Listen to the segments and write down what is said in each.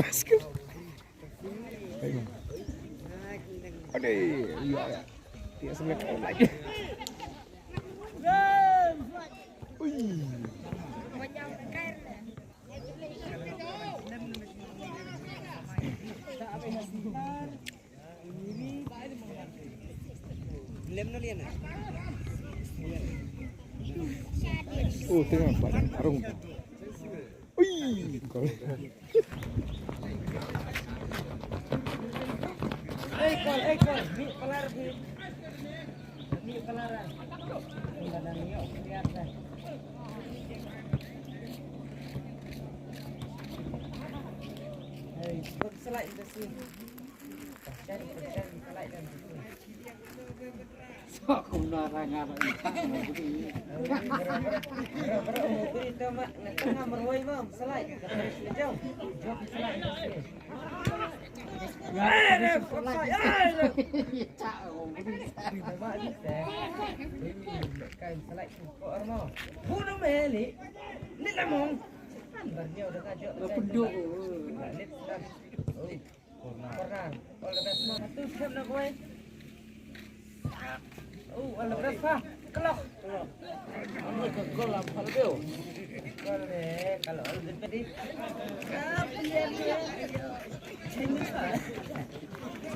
masker. Ada iya ya. Dia semet lagi. Oh, tengok badan arung. Wih, Ekor, mi pelar di. Mi pelaran. Enggak ada niok, kelihatan. Hei, selai di sini. Cari selai dan situ. Sok kumnarangan ini. Itu mak, tengah merwai mam, selai. Jauh. Jauh selai di sini. Kalau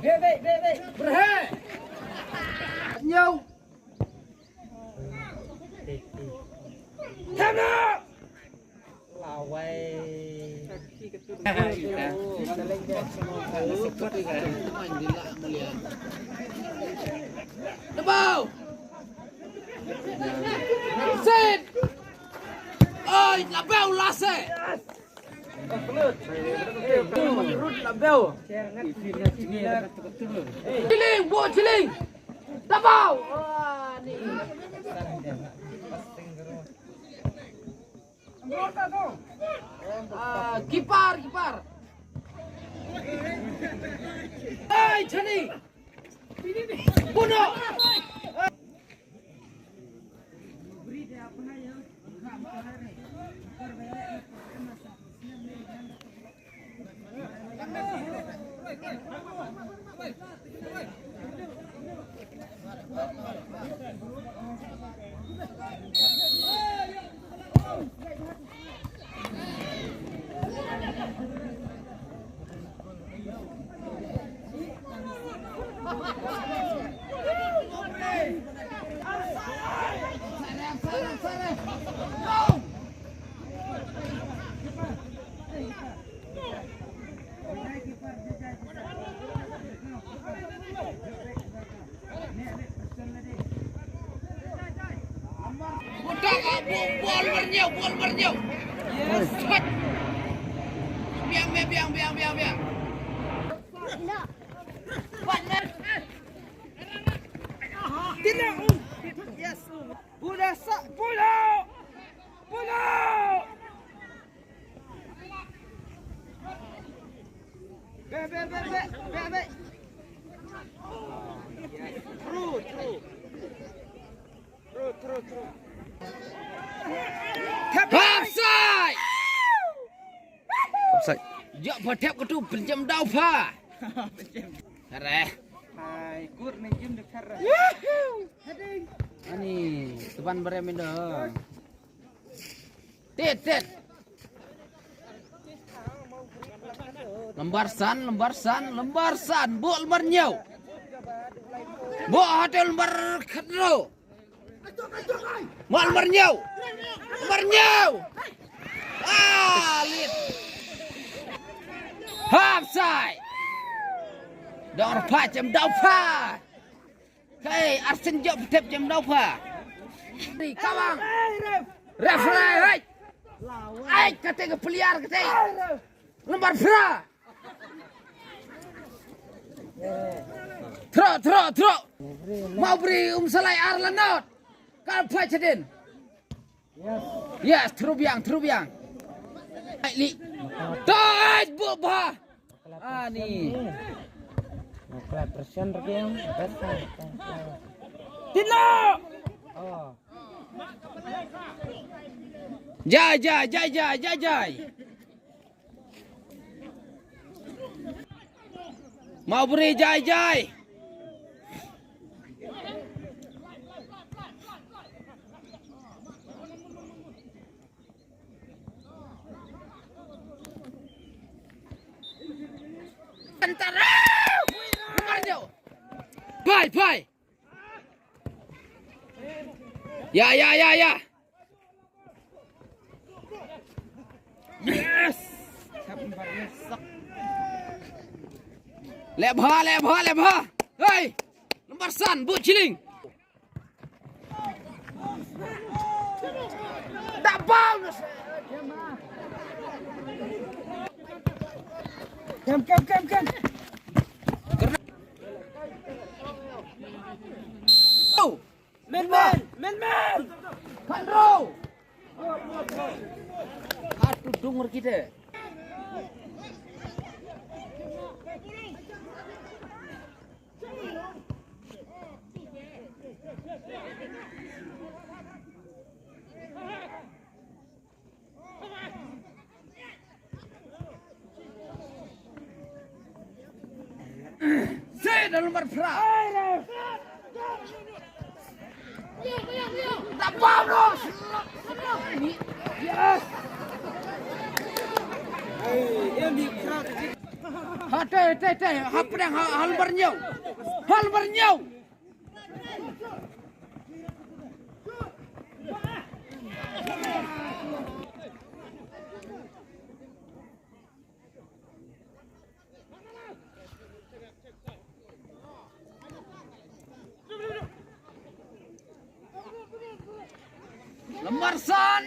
Bebe, berhenti. Nyau. Tana. Lawai. Debau. Sit. Oi, labau lase. Ciling, buat ciling. Tabau. Wah, ni. Kipar. Hei, Chani. Bunuh. Bual bernyau. Biang. Tidak. Yes. Pulau. Be. True. Offside. Ya padap ketu penjam dau pa. Kareh. Hai, kur menjem dekat. Ani, teban beremin dong. Tit. Lembar san, bol bernyau. Bo hotel lembar kedro. Mal bernyau. Lit. Offside. Dor pa jam dau pa. Hei, Arsen jok tep jam dau pa. Ni kawang. Referee. Ai kate ke peliar kate. Lembar pra. Tro. Mau beri selai Arlanot. Kal Pacedin. Yes, terubiang. Ai li. Dai buba. Ni. 100% regiam. Tino. Oh. Jai. Mau beri jai. Entar. Lembarnya. Bye. Ya. Yes. Lebha. Hei, lembar san, bu ciling. Tak bau. Kem. Men. Kandro. Aduh dengar kita. Saya dalam berperang. Tak apa, yes. Teh. Apa yang hal bernyau. Lembar san.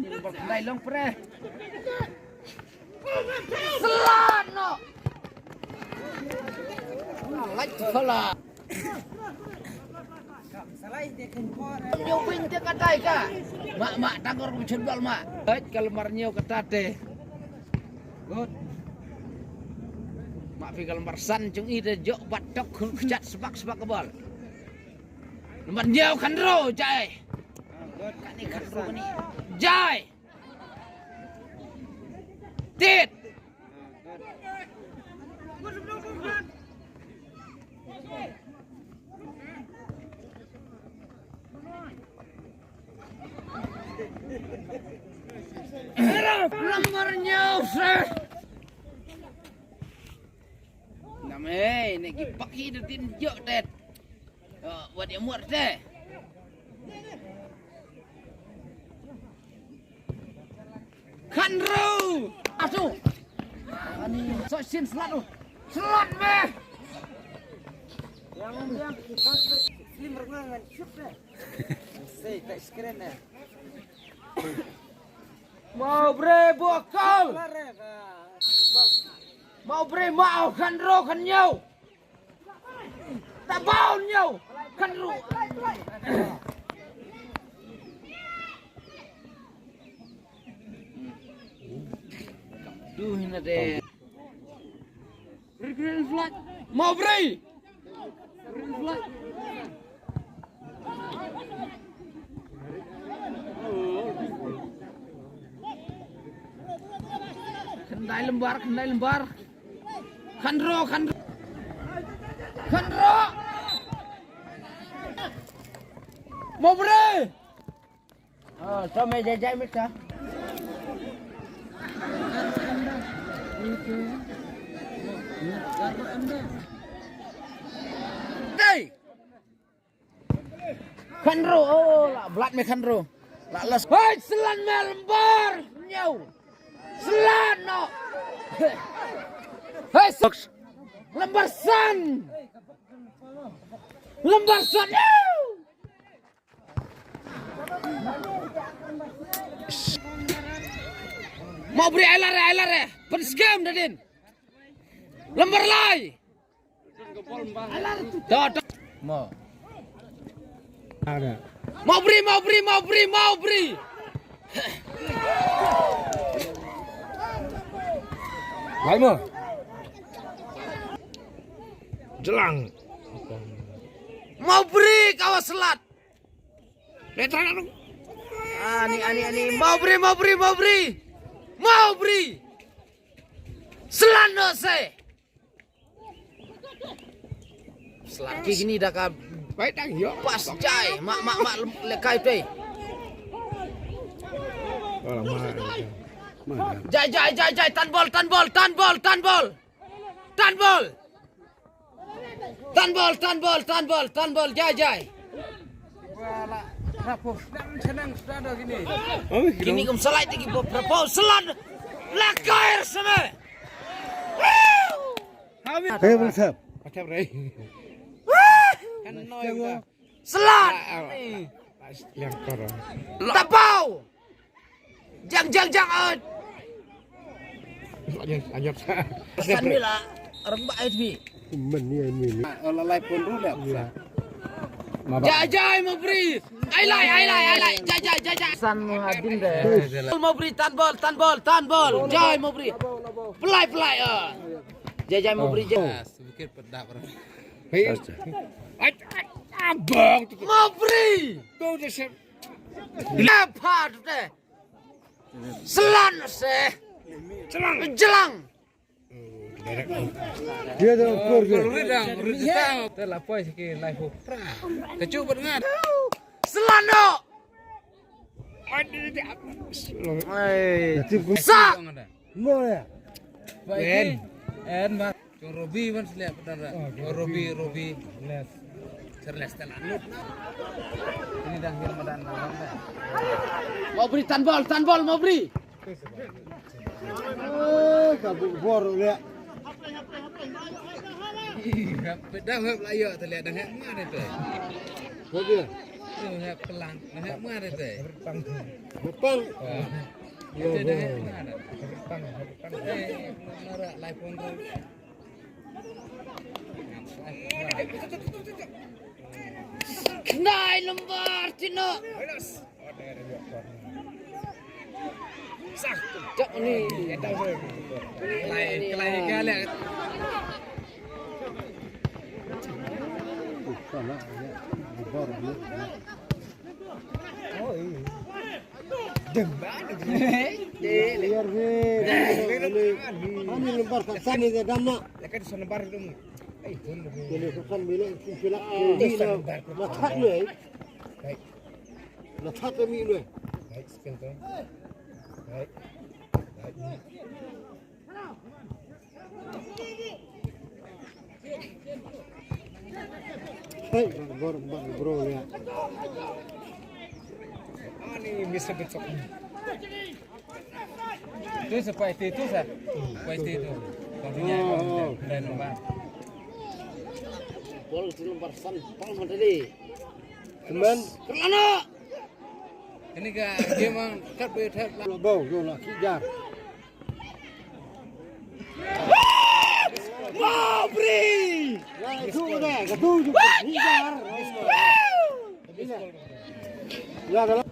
Lembar kendai long pre. Selano. Like salah. Nyo ping te katai ka. Mak tangor kucundal mak. Kalau lembarnya ketate. Good. Mak fikir lembar san cung ide jok batok kecat sepak kebal. Lembar jauh kandro jai. Kan ni kandro ni. Jai. Tit. Lembarnya sir. Namai nak pergi pakai detin jok det. Buat dia muat deh. Kandro. Asu. Ani sosin selat tu. Selat meh. Yang slim rengan shoot deh. Say tak skren deh. Mau bre bokal. Mau beri mau kandro kan nyau. Tak bau nyau. Kandro. Duh ini deh. Green flag. Mau beri. Green flag. Kendai lembar. Kandro. Mau beri. Sama jajai mereka. Hey. Kandro, lah belat me kandro. Lah les. Hei, selan me lembar. Nyau. Selan no. Hei, lembar san. Mau beri alar. Penskam dadin. Lembar lai. Mau. Ada. Mau beri. Lama. Jelang. Mau beri kawas selat. Letran anu. Ani. Mau beri. mau beri selano se selagi gini dah ka Baik dah yo. pas jai mak lekai tu Oh, mahal. Mahal. jai tan bol jai Oh, gini kum selai tiki propose selan lekai sama Hei, bersab. Macam rai. Kan noi dah. selan Yang koro. tapau jang Anyap sa. kan bila rembak itu Men ni. Lalai pun rulak. jai mau beri ai lai jai san hadin deh mau beri tan bol jai mau beri pelai jai mau beri sedikit pedap orang. Hei. Abang tu. mau beri Tu je sep. apa tu deh selan se jelang Dia tu ukur je. Ridang, ridang. Telah poin sikit live hook. Kecu berdengar. selano sa Mau ya? Baik. En mas. Cung Robi man seliap pedara. Robi. Les. Serles telah. Ini dah film dan dah. mau beri tan bol mau beri Kabut bor le. Pedang hab layak terlihat dah hab mana tu. Kau dia. Tu hab pelang. Hab mana tu. Depan. Itu dah hab mana. Nara live pun tu. kenai lembar cino sah cak ni Kelai kali. Salah. Bor ni. Oh iya. Biar ni lembar kat sana dia dana. Lekat di sana bar dong. Jadi kesan bila sila dina matat ni. Baik. Matat kami ni. Baik, spin tu. Baik. Hei, bro ya. Ni bisa besok. Tu sampai itu sah. Sampai itu. Kontinya dan lembar. bol di lembar san pal tadi Teman, kelana Ini kan dia memang kat berhad lah. bau tu nak kejar. mau beri Itu dah, ketu juga kejar. Ya kalau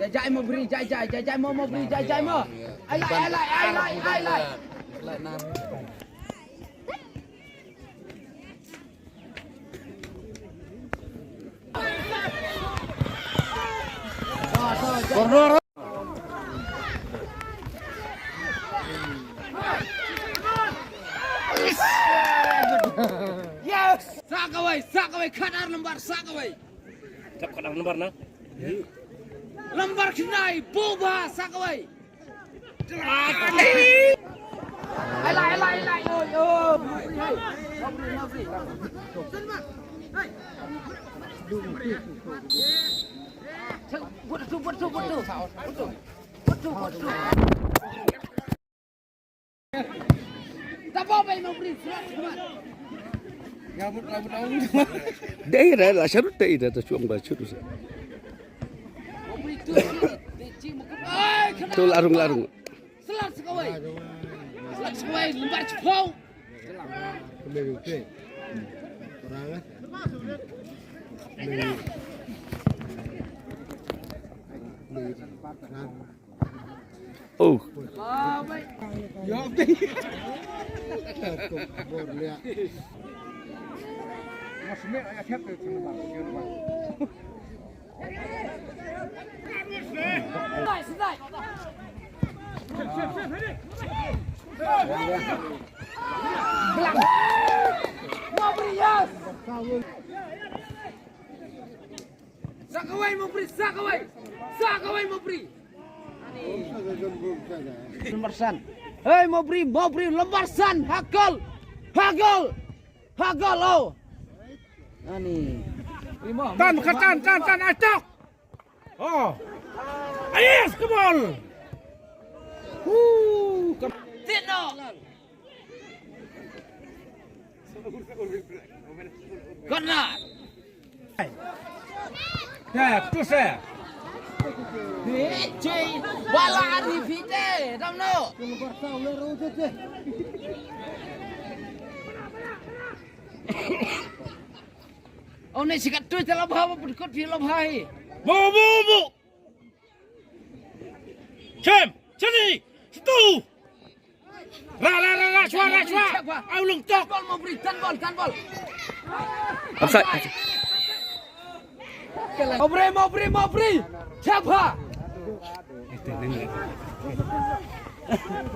jai mau beri jai mau beri jai mau ai lai Like nam. Corner. yes sak kawai kadar lembar sak kawai Cak kadang lembar nah. lembar kenai boba sak kawai ai yo buat tu tak apa mau beri surat Gabut awak. Daerah lah syarut daerah tu cuang baju tu. mau beri tu ai Tu larung. selat sekawai lembar cepong Kembali ke. Kurang ah. Oh. baik Ya. Bor lihat. Masuk ayat siap tu. sedai Belang. Mobri yes. Sakawai Mobri, sakawai. Sakawai Mobri. Lembarsan. Hei Mobri, Mobri lembarsan. Hakol. Hakol. Hakol oh. Ani. Tan, acok. Oh. Yes, come on. Tino. Corner. Ya, terus ya. Cik, bala arifite, damno. Oh ni sikat tu dalam bahawa berikut di dalam bahai. Bu. Cem, sini, situ. Ra, suara. Aulung tok. Gol mau beri, kan gol. Offside. Mau beri. Siapa?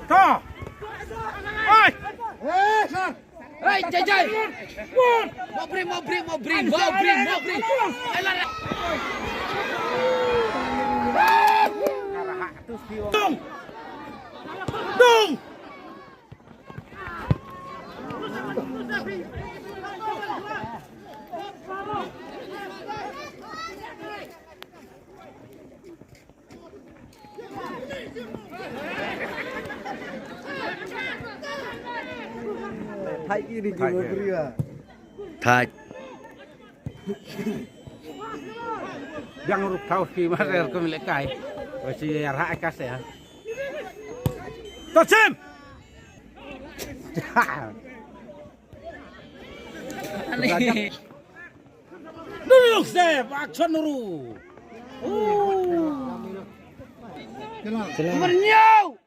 Toh. Oi. Hei, Jai. Mau beri. Dung. Thay cái đi kêu beri à. Thay. Yang urut kau ki marer ko milekai. O si arha ka se. To Cem. Duduk se, action dulu. Bernyau.